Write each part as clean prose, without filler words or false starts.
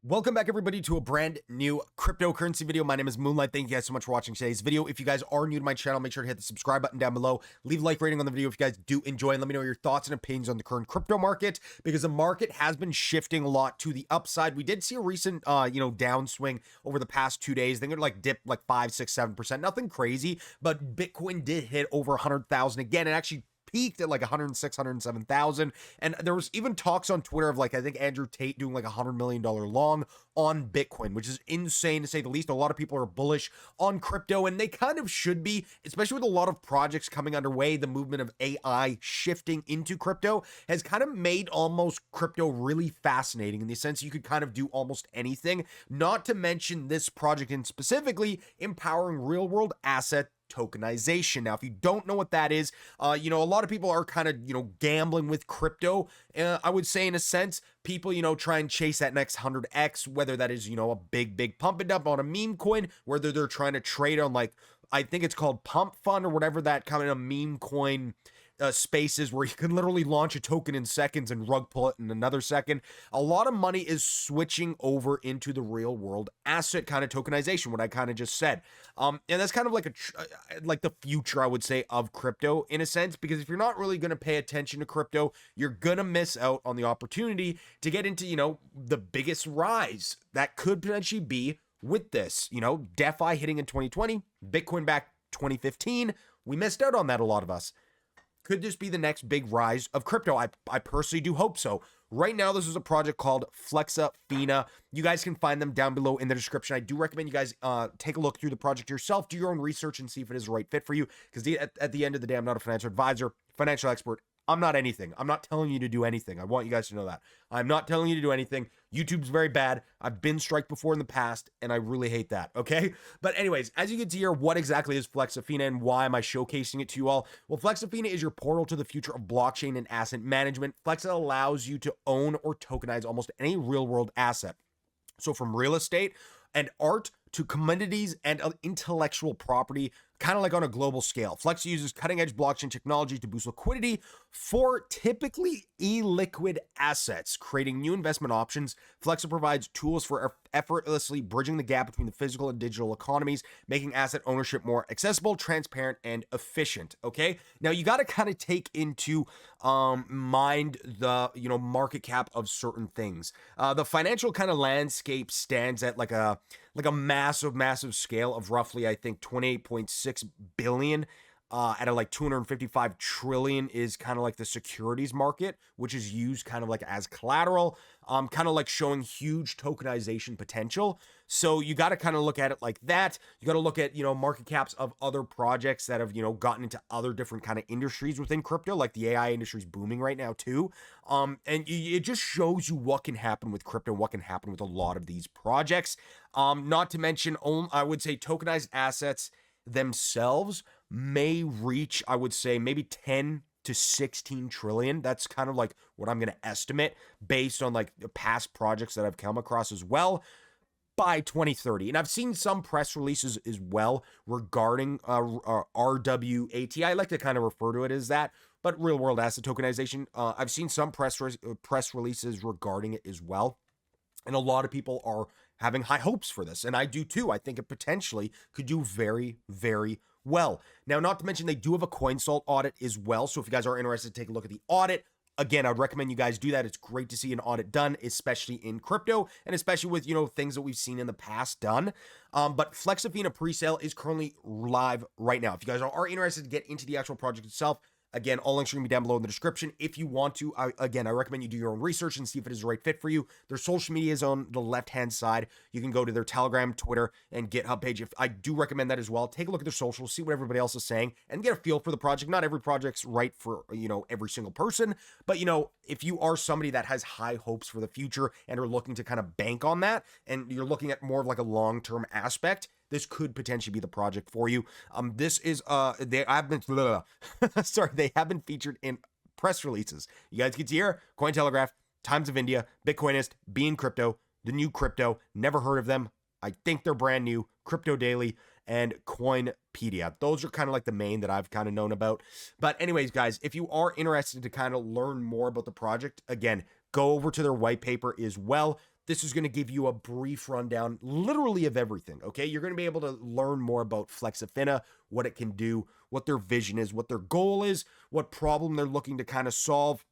Welcome back, everybody, to a brand new cryptocurrency video. My name is Moonlight. Thank you guys so much for watching today's video. If you guys are new to my channel, make sure to hit the subscribe button down below. Leave a like rating on the video if you guys do enjoy, and let me know your thoughts and opinions on the current crypto market, because the market has been shifting a lot to the upside. We did see a recent, downswing over the past 2 days. I think it like dipped like 5, 6, 7%. Nothing crazy, but Bitcoin did hit over 100,000 again. It actually peaked at like 106, 107,000. And there was even talks on Twitter of like, I think Andrew Tate doing like $100 million long on Bitcoin, which is insane to say the least. A lot of people are bullish on crypto, and they kind of should be, especially with a lot of projects coming underway. The movement of AI shifting into crypto has kind of made almost crypto really fascinating in the sense you could kind of do almost anything, not to mention this project in specifically empowering real world asset tokenization. Now, if you don't know what that is, a lot of people are kind of, gambling with crypto. I would say in a sense, people, try and chase that next 100x, whether that is, a big pump and dump on a meme coin, whether they're trying to trade on like, I think it's called Pump Fund or whatever that kind of meme coin spaces where you can literally launch a token in seconds and rug pull it in another second. A lot of money is switching over into the real world asset kind of tokenization, what I kind of just said. And that's kind of like like the future, I would say, of crypto in a sense, because if you're not really going to pay attention to crypto, you're going to miss out on the opportunity to get into, the biggest rise that could potentially be with this, DeFi hitting in 2020, Bitcoin back 2015. We missed out on that, a lot of us. Could this be the next big rise of crypto? I personally do hope so. Right now, this is a project called FlexaFina. You guys can find them down below in the description. I do recommend you guys take a look through the project yourself, do your own research, and see if it is the right fit for you. Because at the end of the day, I'm not a financial advisor, financial expert. I'm not anything. I'm not telling you to do anything. I want you guys to know that. I'm not telling you to do anything. YouTube's very bad. I've been striked before in the past, and I really hate that, okay? But anyways, as you can see here, what exactly is FlexaFina and why am I showcasing it to you all? Well, FlexaFina is your portal to the future of blockchain and asset management. Flexa allows you to own or tokenize almost any real-world asset. So from real estate and art to commodities and intellectual property, kind of like on a global scale. Flexa uses cutting-edge blockchain technology to boost liquidity for typically illiquid assets, creating new investment options. Flexa provides tools for effortlessly bridging the gap between the physical and digital economies, making asset ownership more accessible, transparent, and efficient. Okay, now you got to kind of take into mind the market cap of certain things. The financial kind of landscape stands at like a massive scale of roughly, I think, 28.6 billion. At a like 255 trillion is kind of like the securities market, which is used kind of like as collateral, kind of like showing huge tokenization potential. So you got to kind of look at it like that. You got to look at, market caps of other projects that have, gotten into other different kind of industries within crypto, like the AI industry is booming right now too. And it just shows you what can happen with crypto, what can happen with a lot of these projects. Not to mention, I would say tokenized assets themselves may reach, I would say, maybe 10 to 16 trillion. That's kind of like what I'm going to estimate based on like the past projects that I've come across as well by 2030. And I've seen some press releases as well regarding RWAT. I like to kind of refer to it as that, but real world asset tokenization. I've seen some press releases regarding it as well. And a lot of people are having high hopes for this. And I do too. I think it potentially could do very, very well. Now, not to mention they do have a CoinSalt audit as well. So if you guys are interested, take a look at the audit. Again, I'd recommend you guys do that. It's great to see an audit done, especially in crypto and especially with, things that we've seen in the past done. But FlexaFina presale is currently live right now. If you guys are interested to get into the actual project itself, again, all links are going to be down below in the description. If you want to, I recommend you do your own research and see if it is the right fit for you. Their social media is on the left-hand side. You can go to their Telegram, Twitter, and GitHub page. I do recommend that as well. Take a look at their socials, see what everybody else is saying, and get a feel for the project. Not every project's right for, every single person. But, if you are somebody that has high hopes for the future and are looking to kind of bank on that, and you're looking at more of like a long-term aspect, this could potentially be the project for you. This is they have been they have been featured in press releases. You guys can see here, Cointelegraph, Times of India, Bitcoinist, Bean Crypto, The New Crypto, never heard of them. I think they're brand new, Crypto Daily, and Coinpedia. Those are kind of like the main that I've kind of known about. But anyways, guys, if you are interested to kind of learn more about the project, again, go over to their white paper as well. this is going to give you a brief rundown, literally of everything, okay? You're going to be able to learn more about FlexaFina, what it can do, what their vision is, what their goal is, what problem they're looking to kind of solve.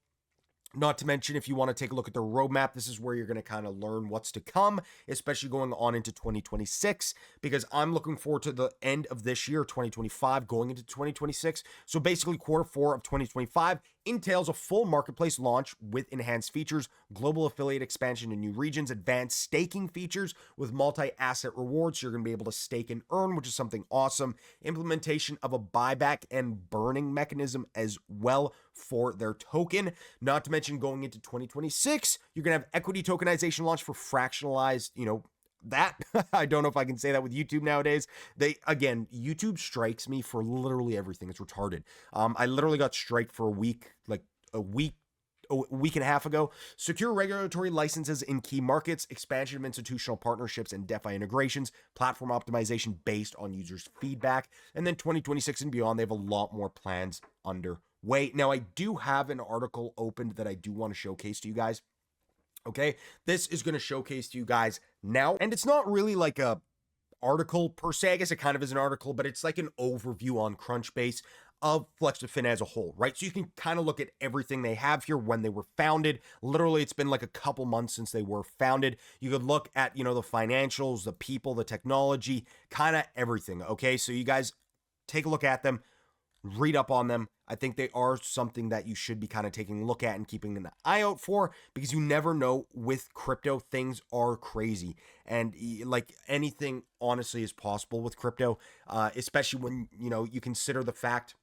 Not to mention, if you want to take a look at their roadmap, this is where you're going to kind of learn what's to come, especially going on into 2026, because I'm looking forward to the end of this year, 2025, going into 2026. So basically, Q4 of 2025 entails a full marketplace launch with enhanced features, global affiliate expansion in new regions, advanced staking features with multi-asset rewards. So you're going to be able to stake and earn, which is something awesome. Implementation of a buyback and burning mechanism as well for their token. Not to mention, going into 2026, you're going to have equity tokenization launch for fractionalized, that I don't know if I can say that with YouTube nowadays. YouTube strikes me for literally everything. It's retarded. I literally got striked for a week and a half ago. Secure regulatory licenses in key markets, expansion of institutional partnerships and DeFi integrations, platform optimization based on users' feedback, and then 2026 and beyond, they have a lot more plans underway. Now, I do have an article opened that I do want to showcase to you guys. Okay, this is going to showcase to you guys now, and it's not really like a article per se. I guess it kind of is an article, but it's like an overview on Crunchbase of FlexaFina as a whole, right? So you can kind of look at everything they have here, when they were founded. Literally, it's been like a couple months since they were founded. You could look at, the financials, the people, the technology, kind of everything, okay? So you guys take a look at them, read up on them. I think they are something that you should be kind of taking a look at and keeping an eye out for, because you never know with crypto. Things are crazy, and like anything honestly is possible with crypto, especially when you consider the fact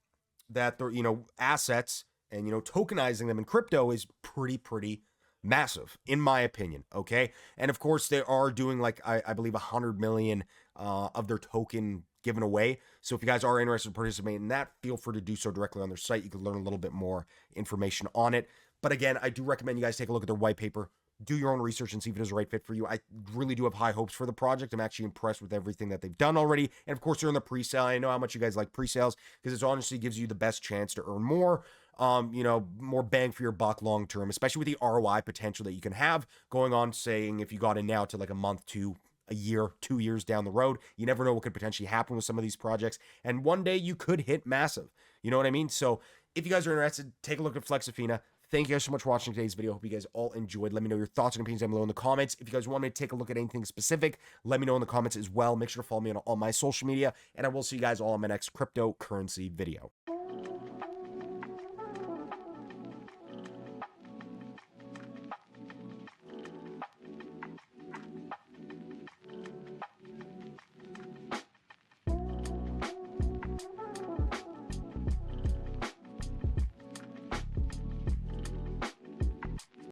that they're assets, and tokenizing them in crypto is pretty massive, in my opinion. Okay, and of course they are doing, like, I believe 100 million of their token given away. So if you guys are interested in participating in that, feel free to do so directly on their site. You can learn a little bit more information on it. But again, I do recommend you guys take a look at their white paper, do your own research, and see if it is the right fit for you. I really do have high hopes for the project. I'm actually impressed with everything that they've done already. And of course, they're in the pre-sale. I know how much you guys like pre-sales, because it honestly gives you the best chance to earn more, more bang for your buck long term, especially with the ROI potential that you can have going on, saying if you got in now to like a month to a year, 2 years down the road. You never know what could potentially happen with some of these projects. And one day you could hit massive. You know what I mean? So if you guys are interested, take a look at FlexaFina. Thank you guys so much for watching today's video. Hope you guys all enjoyed. Let me know your thoughts and opinions down below in the comments. If you guys want me to take a look at anything specific, let me know in the comments as well. Make sure to follow me on all my social media, and I will see you guys all in my next cryptocurrency video.